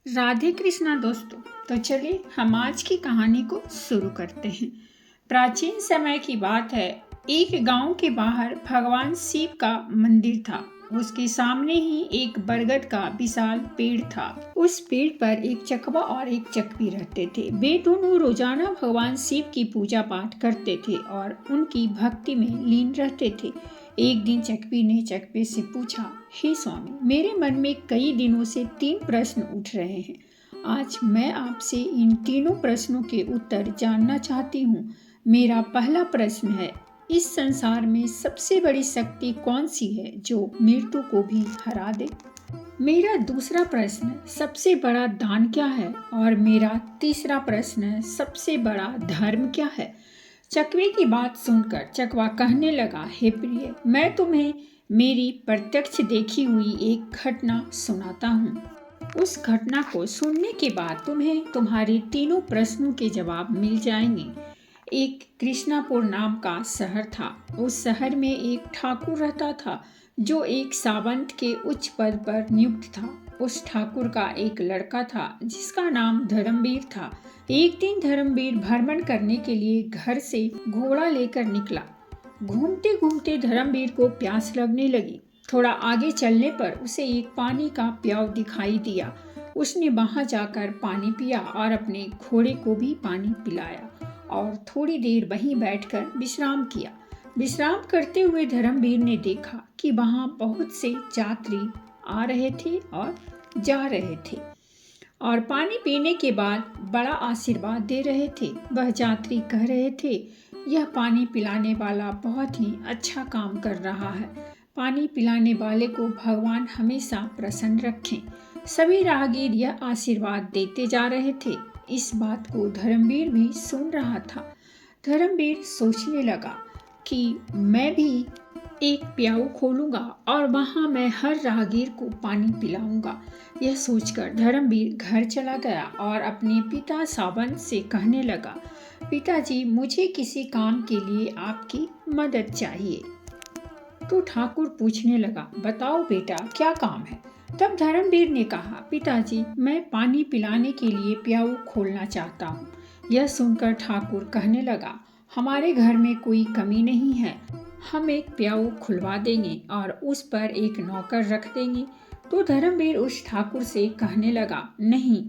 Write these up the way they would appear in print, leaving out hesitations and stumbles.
राधे कृष्णा दोस्तों। तो चलिए हम आज की कहानी को शुरू करते हैं। प्राचीन समय की बात है। एक गांव के बाहर भगवान शिव का मंदिर था। उसके सामने ही एक बरगद का विशाल पेड़ था। उस पेड़ पर एक चकवा और एक चकवी रहते थे। वे दोनों रोजाना भगवान शिव की पूजा पाठ करते थे और उनकी भक्ति में लीन रहते थे। एक दिन चकवी ने चकवे से पूछा, हे स्वामी, मेरे मन में कई दिनों से 3 प्रश्न उठ रहे हैं। आज मैं आपसे इन तीनों प्रश्नों के उत्तर जानना चाहती हूँ। मेरा पहला प्रश्न है, इस संसार में सबसे बड़ी शक्ति कौन सी है जो मृत्यु को भी हरा दे? मेरा दूसरा प्रश्न, सबसे बड़ा दान क्या है? और मेरा तीसरा प्रश्न, सबसे बड़ा धर्म क्या है? चकवे की बात सुनकर चकवा कहने लगा, हे प्रिय, मैं तुम्हें मेरी प्रत्यक्ष देखी हुई एक घटना सुनाता हूँ। उस घटना को सुनने के बाद तुम्हें तुम्हारे तीनों प्रश्नों के जवाब मिल जाएंगे। एक कृष्णापुर नाम का शहर था। उस शहर में एक ठाकुर रहता था जो एक सावंत के उच्च पद पर नियुक्त था। उस ठाकुर का एक लड़का था जिसका नाम धर्मवीर था। एक दिन धर्मवीर भ्रमण करने के लिए घर से घोड़ा लेकर निकला। घूमते घूमते धर्मवीर को प्यास लगने लगी। थोड़ा आगे चलने पर उसे एक पानी का प्याऊ दिखाई दिया। उसने वहां जाकर पानी पिया और अपने घोड़े को भी पानी पिलाया और थोड़ी देर वहीं बैठकर विश्राम किया। विश्राम करते हुए धर्मवीर ने देखा कि वहां बहुत से यात्री आ रहे थे और जा रहे थे और पानी पीने के बाद बड़ा आशीर्वाद दे रहे थे। वह यात्री कह रहे थे, यह पानी पिलाने वाला बहुत ही अच्छा काम कर रहा है। पानी पिलाने वाले को भगवान हमेशा प्रसन्न रखें। सभी राहगीर यह आशीर्वाद देते जा रहे थे। इस बात को धर्मवीर भी सुन रहा था। धर्मवीर सोचने लगा कि मैं भी एक प्याऊ खोलूंगा और वहां मैं हर राहगीर को पानी पिलाऊंगा। यह सोचकर धर्मवीर घर चला गया और अपने पिता सावंत से कहने लगा, पिताजी, मुझे किसी काम के लिए आपकी मदद चाहिए। तो ठाकुर पूछने लगा, बताओ बेटा, क्या काम है? तब धर्मवीर ने कहा, पिताजी, मैं पानी पिलाने के लिए प्याऊ खोलना चाहता हूँ। यह सुनकर ठाकुर कहने लगा, हमारे घर में कोई कमी नहीं है। हम एक प्याऊ खुलवा देंगे और उस पर एक नौकर रख देंगे। तो धर्मवीर उस ठाकुर से कहने लगा, नहीं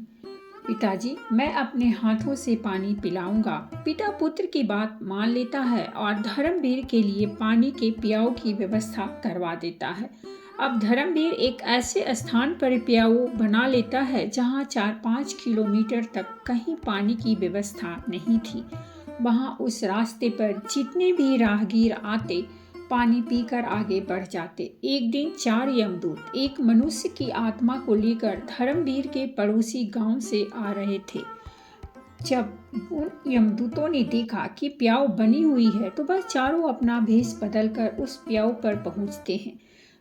पिताजी, मैं अपने हाथों से पानी पिलाऊंगा। पिता पुत्र की बात मान लेता है और धर्मवीर के लिए पानी के प्याऊ की व्यवस्था करवा देता है। अब धर्मवीर एक ऐसे स्थान पर प्याऊ बना लेता है जहां 4-5 किलोमीटर तक कहीं पानी की व्यवस्था नहीं थी। वहां उस रास्ते पर जितने भी राहगीर आते, पानी पीकर आगे बढ़ जाते। एक दिन 4 यमदूत एक मनुष्य की आत्मा को लेकर धर्मवीर के पड़ोसी गांव से आ रहे थे। जब उन यमदूतों ने देखा कि प्याऊ बनी हुई है तो वह चारों अपना भेष बदलकर उस प्याऊ पर पहुंचते हैं।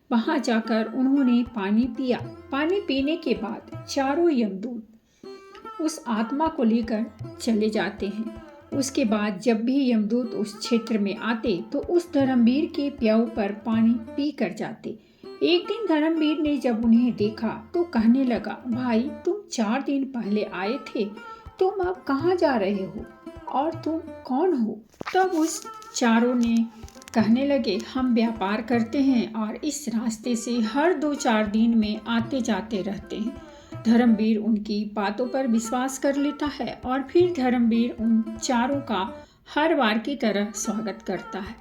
वहां जाकर उन्होंने पानी पिया। पानी पीने के बाद चारों यमदूत उस आत्मा को लेकर चले जाते हैं। उसके बाद जब भी यमदूत उस क्षेत्र में आते तो उस धर्मवीर के प्याऊ पर पानी पी कर जाते। एक दिन धर्मवीर ने जब उन्हें देखा तो कहने लगा, भाई, तुम 4 दिन पहले आए थे, तुम अब कहाँ जा रहे हो और तुम कौन हो? तब उस चारों ने कहने लगे, हम व्यापार करते हैं और इस रास्ते से हर 2-4 दिन में आते जाते रहते हैं। धर्मवीर उनकी बातों पर विश्वास कर लेता है और फिर धर्मवीर उन चारों का हर बार की तरह स्वागत करता है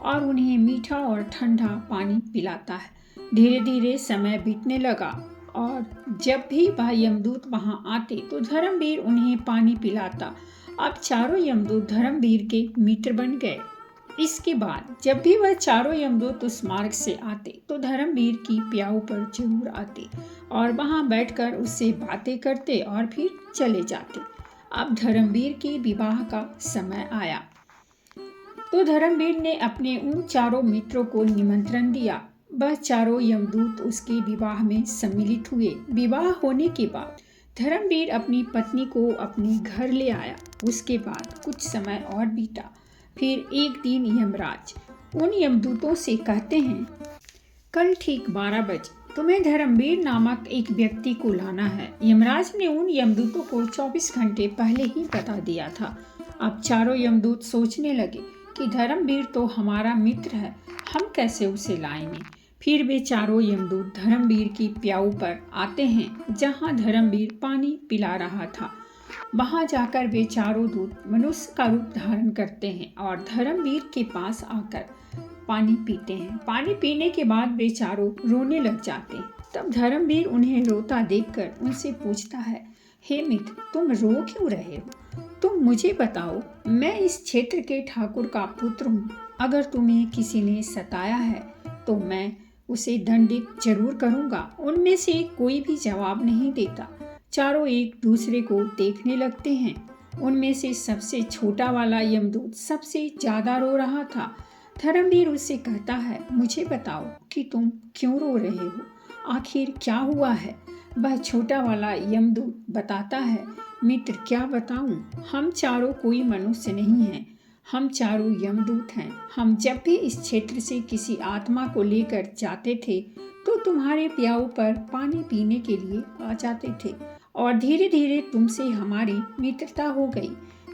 और उन्हें मीठा और ठंडा पानी पिलाता है। धीरे धीरे समय बीतने लगा और जब भी वह यमदूत वहां आते तो धर्मवीर उन्हें पानी पिलाता। अब चारों यमदूत धर्मवीर के मित्र बन गए। इसके बाद जब भी वह चारों यमदूत उस मार्ग से आते तो धर्मवीर की प्याऊ पर जरूर आते और वहां बैठकर उससे बातें करते और फिर चले जाते। अब धर्मवीर के विवाह का समय आया तो धर्मवीर ने अपने उन चारों मित्रों को निमंत्रण दिया। वह चारों यमदूत उसके विवाह में सम्मिलित हुए। विवाह होने के बाद धर्मवीर अपनी पत्नी को अपने घर ले आया। उसके बाद कुछ समय और बीता। फिर एक दिन यमराज उन यमदूतों से कहते हैं, कल ठीक 12 बजे तुम्हें धर्मवीर नामक एक व्यक्ति को लाना है। यमराज ने उन यमदूतों को 24 घंटे पहले ही बता दिया था। अब चारों यमदूत सोचने लगे कि धर्मवीर तो हमारा मित्र है, हम कैसे उसे लाएंगे। फिर वे चारों यमदूत धर्मवीर की प्याऊ पर आते हैं, जहां धर्मवीर पानी पिला रहा था। वहां जाकर वे चारों दूत मनुष्य का रूप धारण करते हैं और धर्मवीर के पास आकर पानी पीते हैं। पानी पीने के बाद वे चारों रोने लग जाते हैं। तब धर्मवीर उन्हें रोता देखकर उनसे पूछता है, हे मित्र, तुम रो क्यों रहे हो? तुम मुझे बताओ, मैं इस क्षेत्र के ठाकुर का पुत्र हूँ। अगर तुम्हें किसी ने सताया है तो मैं उसे दंडित जरूर करूँगा। उनमें से कोई भी जवाब नहीं देता। चारों एक दूसरे को देखने लगते हैं। उनमें से सबसे छोटा वाला यमदूत सबसे ज्यादा रो रहा था। धर्मवीर उससे कहता है, मुझे बताओ कि तुम क्यों रो रहे हो, आखिर क्या हुआ है? वह छोटा वाला यमदूत बताता है, मित्र क्या बताऊं, हम चारों कोई मनुष्य नहीं हैं, हम चारों यमदूत हैं। हम जब भी इस क्षेत्र से किसी आत्मा को लेकर जाते थे तो तुम्हारे प्याऊ पर पानी पीने के लिए आ जाते थे और धीरे धीरे तुमसे हमारी मित्रता हो गई।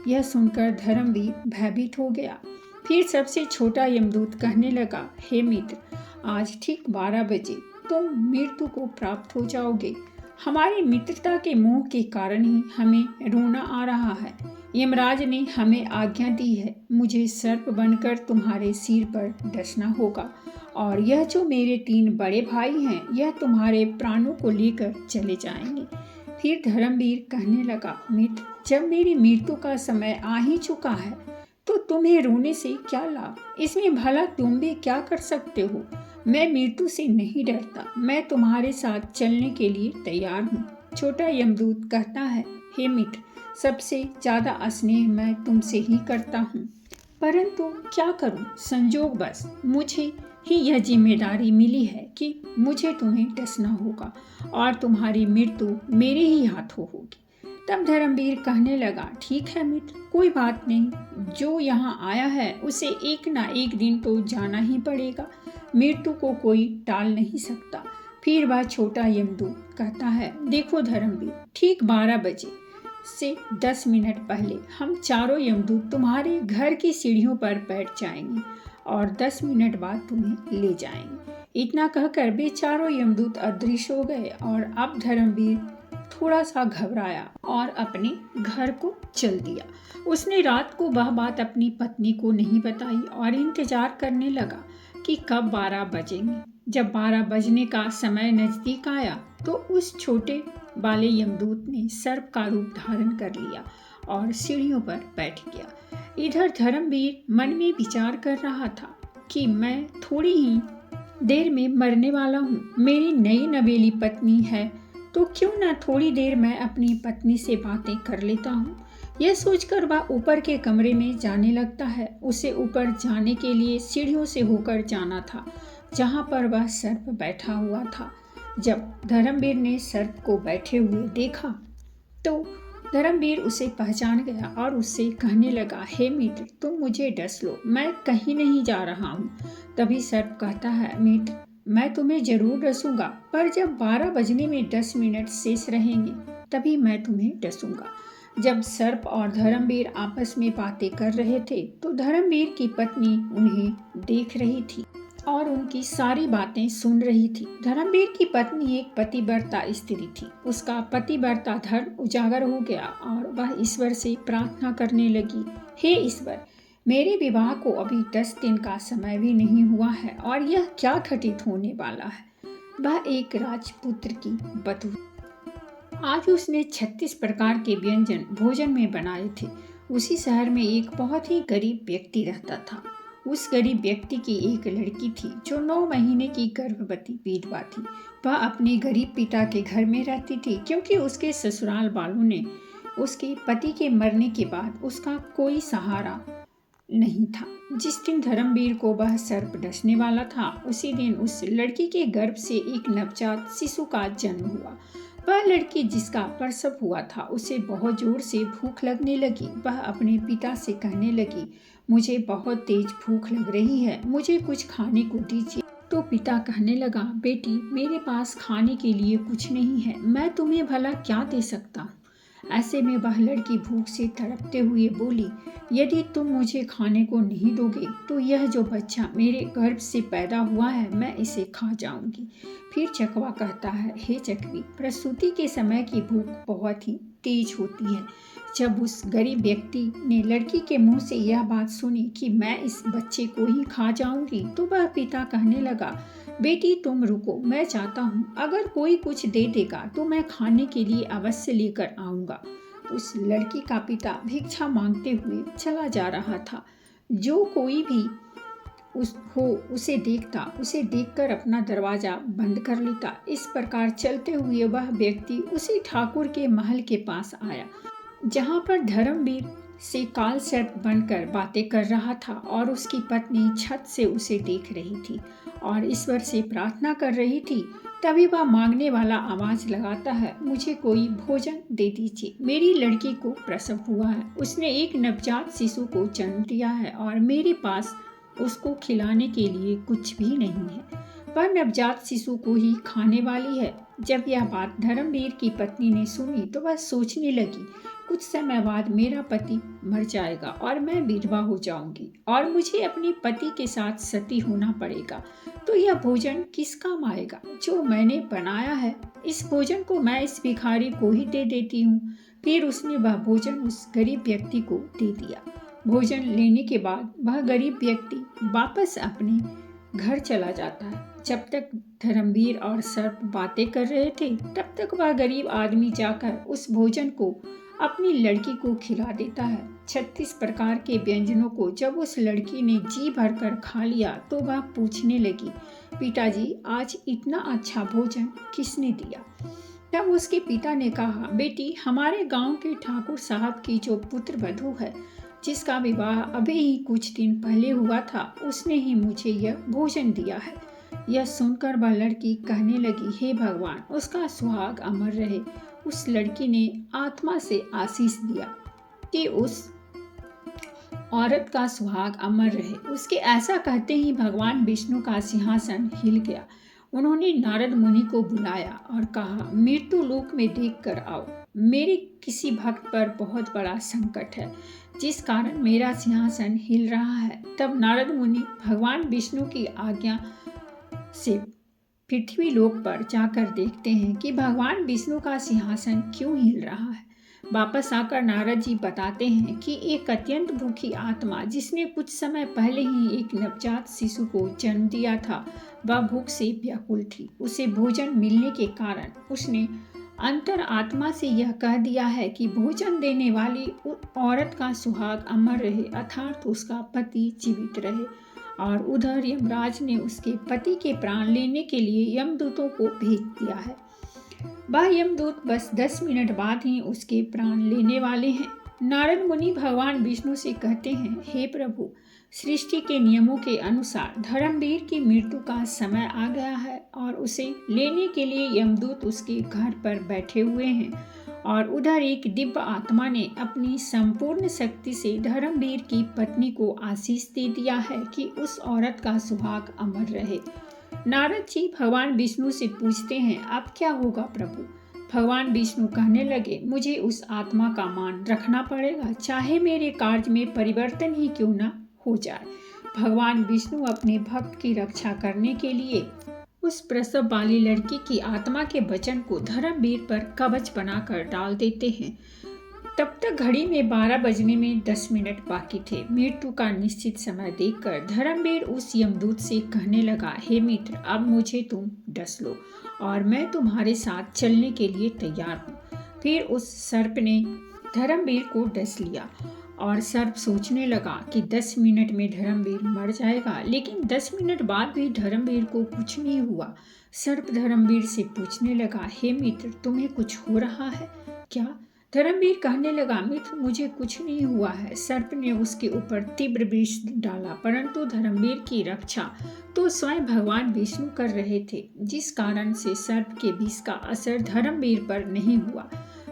यह सुनकर धर्मवीर भयभीत हो गया। फिर सबसे छोटा यमदूत कहने लगा, हे मित्र, आज ठीक 12 बजे तुम मृत्यु को प्राप्त हो जाओगे। हमारी मित्रता के मोह के कारण ही हमें रोना आ रहा है। यमराज ने हमें आज्ञा दी है, मुझे सर्प बनकर तुम्हारे सिर पर डसना होगा और यह जो मेरे 3 बड़े भाई हैं, यह तुम्हारे प्राणों को लेकर चले जाएंगे। फिर धर्मवीर कहने लगा, मित्र, जब मेरी मृत्यु का समय आ ही चुका है तो तुम्हें रोने से क्या लाभ? इसमें भला तुम भी क्या कर सकते हो? मैं मृत्यु से नहीं डरता, मैं तुम्हारे साथ चलने के लिए तैयार हूँ। छोटा यमदूत कहता है, हे मित्र, सबसे ज्यादा स्नेह मैं तुमसे ही करता हूँ, परंतु क्या करूँ, संजोगवश मुझे ही यह जिम्मेदारी मिली है कि मुझे तुम्हें डसना होगा और तुम्हारी मृत्यु मेरे ही हाथों होगी। तब धर्मवीर कहने लगा, ठीक है मित्र, कोई बात नहीं, जो यहाँ आया है उसे एक ना एक दिन तो जाना ही पड़ेगा। मृत्यु को कोई टाल नहीं सकता। फिर वह छोटा यमदूत कहता है, देखो धर्मवीर, ठीक 12 बजे से 10 मिनट पहले हम चारों यमदूत तुम्हारे घर की सीढ़ियों पर बैठ जाएंगे और 10 मिनट बाद तुम्हें ले जाएंगे। इतना कहकर वे चारों यमदूत अदृश्य हो गए और अब धर्मवीर थोड़ा सा घबराया और अपने घर को चल दिया। उसने रात को वह बात अपनी पत्नी को नहीं बताई और इंतजार करने लगा कि कब 12 बजेंगे। जब 12 बजने का समय नजदीक आया तो उस छोटे वाले यमदूत ने सर्प का रूप धारण कर लिया और सीढ़ियों पर बैठ गया। इधर धर्मवीर मन में विचार कर रहा था कि मैं थोड़ी ही देर में मरने वाला हूँ। मेरी नई नवेली पत्नी है तो क्यों ना थोड़ी देर मैं अपनी पत्नी से बातें कर लेता हूँ। यह सोचकर वह ऊपर के कमरे में जाने लगता है। उसे ऊपर जाने के लिए सीढ़ियों से होकर जाना था, जहाँ पर वह सर्प बैठा हुआ था। जब धर्मवीर ने सर्प को बैठे हुए देखा तो धर्मवीर उसे पहचान गया और उससे कहने लगा, हे मित्र, तुम मुझे डस लो, मैं कहीं नहीं जा रहा हूँ। तभी सर्प कहता है, मित्र, मैं तुम्हें जरूर डसूंगा, पर जब 12 बजने में 10 मिनट शेष रहेंगे तभी मैं तुम्हें डसूंगा। जब सर्प और धर्मवीर आपस में बातें कर रहे थे तो धर्मवीर की पत्नी उन्हें देख रही थी और उनकी सारी बातें सुन रही थी। धर्मवीर की पत्नी एक पतिव्रता स्त्री थी। उसका पतिव्रता धर्म उजागर हो गया और वह ईश्वर से प्रार्थना करने लगी, हे ईश्वर, मेरे विवाह को अभी 10 दिन का समय भी नहीं हुआ है और यह क्या घटित होने वाला है। वह एक राजपुत्र की बधू। आज उसने 36 प्रकार के व्यंजन भोजन में बनाए थे। उसी शहर में एक बहुत ही गरीब व्यक्ति रहता था। उस गरीब व्यक्ति की एक लड़की थी जो 9 महीने की गर्भवती विधवा थी। वह अपने गरीब पिता के घर में रहती थी क्योंकि उसके ससुराल वालों ने उसके पति के मरने के बाद उसका कोई सहारा नहीं था। जिस दिन धर्मवीर को वह सर्प डसने वाला था, उसी दिन उस लड़की के गर्भ से एक नवजात शिशु का जन्म हुआ। वह लड़की जिसका प्रसव हुआ था, उसे बहुत जोर से भूख लगने लगी। वह अपने पिता से कहने लगी, मुझे बहुत तेज भूख लग रही है, मुझे कुछ खाने को दीजिए। तो पिता कहने लगा, बेटी मेरे पास खाने के लिए कुछ नहीं है, मैं तुम्हें भला क्या दे सकता हूँ। ऐसे में वह लड़की भूख से तड़पते हुए बोली, यदि तुम मुझे खाने को नहीं दोगे तो यह जो बच्चा मेरे गर्भ से पैदा हुआ है मैं इसे खा जाऊंगी। फिर चकवा कहता है, हे चकवी, प्रसूति के समय की भूख बहुत ही तेज होती है। जब उस गरीब व्यक्ति ने लड़की के मुंह से यह बात सुनी कि मैं इस बच्चे को ही खा जाऊंगी, तो वह पिता कहने लगा, बेटी तुम रुको, मैं चाहता हूँ, अगर कोई कुछ दे देगा तो मैं खाने के लिए अवश्य लेकर आऊँगा। उस लड़की का पिता भिक्षा मांगते हुए चला जा रहा था। जो कोई भी उसे देखता, उसे देखकर अपना दरवाजा बंद कर लेता। इस प्रकार चलते हुए वह व्यक्ति उसी ठाकुर के महल के पास आया, जहाँ पर धर्मवीर से काल सर्प बनकर बातें कर रहा था और उसकी पत्नी छत से उसे देख रही थी और ईश्वर से प्रार्थना कर रही थी। तभी वह मांगने वाला आवाज लगाता है, मुझे कोई भोजन दे दीजिए, मेरी लड़की को प्रसव हुआ है, उसने एक नवजात शिशु को जन्म दिया है और मेरे पास उसको खिलाने के लिए कुछ भी नहीं है। वह नवजात शिशु को ही खाने वाली है। जब यह बात धर्मवीर की पत्नी ने सुनी तो वह सोचने लगी, कुछ समय बाद मेरा पति मर जाएगा और मैं विधवा हो जाऊंगी और मुझे अपने पति के साथ सती होना पड़ेगा, तो यह भोजन किस काम आएगा जो मैंने बनाया है। इस भोजन को मैं इस भिखारी को ही दे देती हूँ। फिर उसने वह भोजन उस गरीब व्यक्ति को दे दिया। भोजन लेने के बाद वह गरीब व्यक्ति वापस अपने घर चला जाता है। जब तक धर्मवीर और सर्प बातें कर रहे थे तब तक वह गरीब आदमी जाकर उस भोजन को अपनी लड़की को खिला देता है। 36 प्रकार के व्यंजनों को जब उस लड़की ने जी भरकर खा लिया तो वह पूछने लगी, पिताजी आज इतना अच्छा भोजन किसने दिया। तब उसके पिता ने कहा, बेटी हमारे गांव के ठाकुर साहब की जो पुत्र वधू है, जिसका विवाह अभी ही कुछ दिन पहले हुआ था, उसने ही मुझे यह भोजन दिया है। यह सुनकर वह लड़की कहने लगी, हे भगवान उसका सुहाग अमर रहे। उस लड़की ने आत्मा से आशीष दिया कि उस औरत का सुहाग अमर रहे। उसके ऐसा कहते ही भगवान विष्णु का सिंहासन हिल गया। उन्होंने नारद मुनि को बुलाया और कहा, मृत्यु लोक में देख कर आओ, मेरे किसी भक्त पर बहुत बड़ा संकट है जिस कारण मेरा सिंहासन हिल रहा है। तब नारद मुनि भगवान विष्णु की आज्ञा से पृथ्वी लोक पर जाकर देखते हैं कि भगवान विष्णु का सिंहासन क्यों हिल रहा है। वापस आकर नारद जी बताते हैं कि एक अत्यंत भूखी आत्मा जिसने कुछ समय पहले ही एक नवजात शिशु को जन्म दिया था, वह भूख से व्याकुल थी। उसे भोजन मिलने के कारण उसने अंतर आत्मा से यह कह दिया है कि भोजन देने वाली औरत का सुहाग अमर रहे, अर्थात उसका पति जीवित रहे। और उधर यमराज ने उसके पति के प्राण लेने के लिए यमदूतों को भेज दिया है। वह यमदूत बस 10 मिनट बाद ही उसके प्राण लेने वाले हैं। नारद मुनि भगवान विष्णु से कहते हैं, हे प्रभु, सृष्टि के नियमों के अनुसार धर्मवीर की मृत्यु का समय आ गया है और उसे लेने के लिए यमदूत उसके घर पर बैठे हुए हैं। और उधर एक दिव्य आत्मा ने अपनी संपूर्ण शक्ति से धर्मवीर की पत्नी को आशीष दे दिया है कि उस औरत का सुहाग अमर रहे। नारद जी भगवान विष्णु से पूछते हैं, अब क्या होगा प्रभु। भगवान विष्णु कहने लगे, मुझे उस आत्मा का मान रखना पड़ेगा, चाहे मेरे कार्य में परिवर्तन ही क्यों न हो जाए। भगवान विष्णु अपने भक्त की रक्षा करने के लिए उस प्रसव वाली लड़की की आत्मा के वचन को धर्मवीर पर कवच बनाकर डाल देते हैं। तब तक घड़ी में 12 बजने में 10 मिनट बाकी थे। मृत्यु का निश्चित समय देखकर धर्मवीर उस यमदूत से कहने लगा, हे मित्र, अब मुझे तुम डस लो और मैं तुम्हारे साथ चलने के लिए तैयार हूँ। फिर उस सर्प ने धर्मवीर को डस लिया और सर्प सोचने लगा कि 10 मिनट में धर्मवीर मर जाएगा, लेकिन 10 मिनट बाद भी धर्मवीर को कुछ नहीं हुआ। सर्प धर्मवीर से पूछने लगा, हे मित्र, तुम्हें कुछ हो रहा है क्या। धर्मवीर कहने लगा, मित्र, मुझे कुछ नहीं हुआ है। सर्प ने उसके ऊपर तीव्र विष डाला, परंतु धर्मवीर की रक्षा तो स्वयं भगवान विष्णु कर रहे थे, जिस कारण से सर्प के विष का असर धर्मवीर पर नहीं हुआ।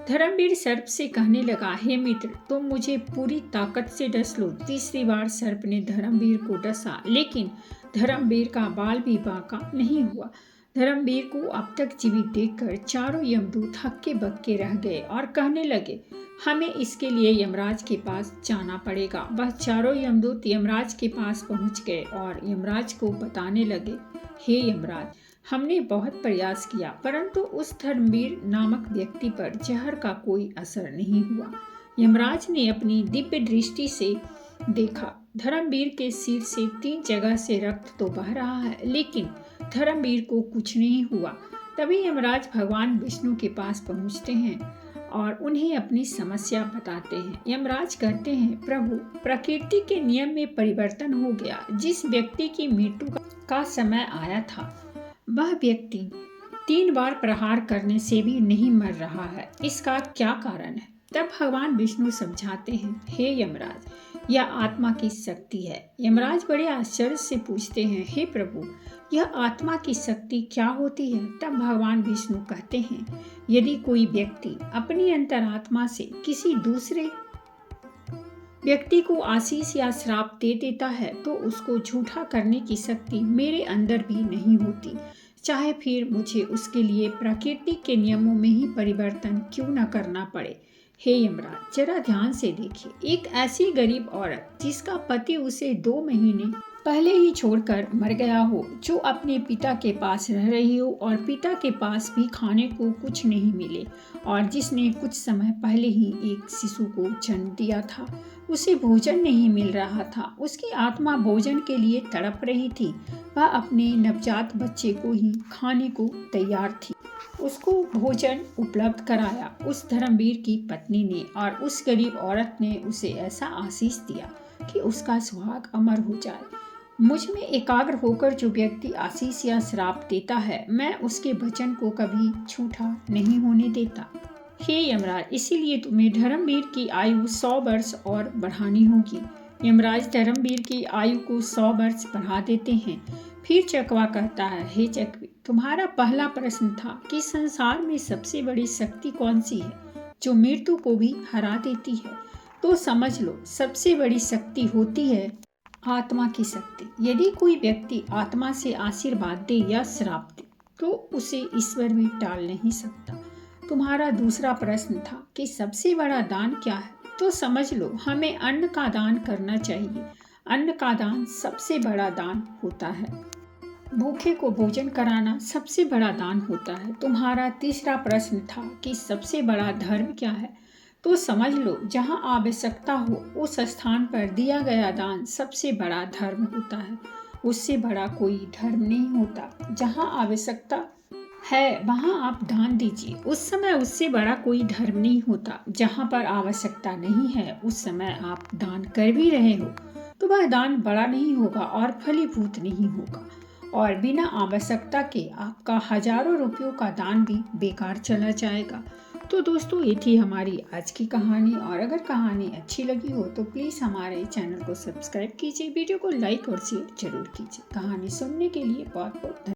धर्मवीर सर्प से कहने लगा, हे मित्र, तुम मुझे पूरी ताकत से डस लो। तीसरी बार सर्प ने धर्मवीर को डसा, लेकिन धर्मवीर का बाल भी बांका नहीं हुआ। धर्मवीर को अब तक जीवित देखकर चारों यमदूत हक्के बक्के रह गए और कहने लगे, हमें इसके लिए यमराज के पास जाना पड़ेगा। वह चारों यमदूत यमराज के पास पहुंच गए और यमराज को बताने लगे, हे यमराज, हमने बहुत प्रयास किया परंतु उस धर्मवीर नामक व्यक्ति पर जहर का कोई असर नहीं हुआ। यमराज ने अपनी दिव्य दृष्टि से देखा, धर्मवीर के सिर से 3 जगह से रक्त तो बह रहा है, लेकिन धर्मवीर को कुछ नहीं हुआ। तभी यमराज भगवान विष्णु के पास पहुंचते हैं और उन्हें अपनी समस्या बताते हैं। यमराज कहते हैं, प्रभु, प्रकृति के नियम में परिवर्तन हो गया। जिस व्यक्ति की मृत्यु का समय आया था वह व्यक्ति 3 बार प्रहार करने से भी नहीं मर रहा है। इसका क्या कारण है? तब भगवान विष्णु समझाते हैं, हे यमराज, यह आत्मा की शक्ति है। यमराज बड़े आश्चर्य से पूछते हैं, हे प्रभु, यह आत्मा की शक्ति क्या होती है? तब भगवान विष्णु कहते हैं, यदि कोई व्यक्ति अपनी अंतरात्मा से किसी दूसरे व्यक्ति को आशीष या श्राप दे देता है तो उसको झूठा करने की शक्ति मेरे अंदर भी नहीं होती, चाहे फिर मुझे उसके लिए प्रकृति के नियमों में ही परिवर्तन क्यों न करना पड़े। हे यमराज, जरा ध्यान से देखिए, एक ऐसी गरीब औरत जिसका पति उसे 2 महीने पहले ही छोड़कर मर गया हो, जो अपने पिता के पास रह रही हो और पिता के पास भी खाने को कुछ नहीं मिले, और जिसने कुछ समय पहले ही एक शिशु को जन्म दिया था, उसे भोजन नहीं मिल रहा था। उसकी आत्मा भोजन के लिए तड़प रही थी। वह अपने नवजात बच्चे को ही खाने को तैयार थी। उसको भोजन उपलब्ध कराया उस धर्मवीर की पत्नी ने, और उस गरीब औरत ने उसे ऐसा आशीष दिया कि उसका सुहाग अमर हो जाए। मुझ में एकाग्र होकर जो व्यक्ति आशीष या श्राप देता है, मैं उसके वचन को कभी झूठा नहीं होने देता। हे यमराज, इसीलिए तुम्हें धर्मवीर की आयु 100 वर्ष और बढ़ानी होगी। यमराज धर्मवीर की आयु को 100 वर्ष बढ़ा देते हैं। फिर चकवा कहता है, हे चकवी, तुम्हारा पहला प्रश्न था कि संसार में सबसे बड़ी शक्ति कौन सी है जो मृत्यु को भी हरा देती है। तो समझ लो, सबसे बड़ी शक्ति होती है आत्मा की शक्ति। यदि कोई व्यक्ति आत्मा से आशीर्वाद दे या श्राप दे तो उसे ईश्वर भी टाल नहीं सकता। तुम्हारा दूसरा प्रश्न था कि सबसे बड़ा दान क्या है। तो समझ लो, हमें अन्न का दान करना चाहिए। अन्न का दान सबसे बड़ा दान होता है। भूखे को भोजन कराना सबसे बड़ा दान होता है। तुम्हारा तीसरा प्रश्न था कि सबसे बड़ा धर्म क्या है। तो समझ लो, जहाँ आवश्यकता हो उस स्थान पर दिया गया दान सबसे बड़ा धर्म होता है। उससे बड़ा कोई धर्म नहीं होता। जहाँ आवश्यकता है वहाँ आप दान दीजिए, उस समय उससे बड़ा कोई धर्म नहीं होता। जहाँ पर आवश्यकता नहीं है उस समय आप दान कर भी रहे हो तो वह दान बड़ा नहीं होगा और फलीभूत नहीं होगा, और बिना आवश्यकता के आपका हजारों रुपयों का दान भी बेकार चला जाएगा। तो दोस्तों, ये थी हमारी आज की कहानी, और अगर कहानी अच्छी लगी हो तो प्लीज़ हमारे चैनल को सब्सक्राइब कीजिए, वीडियो को लाइक और शेयर जरूर कीजिए। कहानी सुनने के लिए बहुत बहुत धन्यवाद।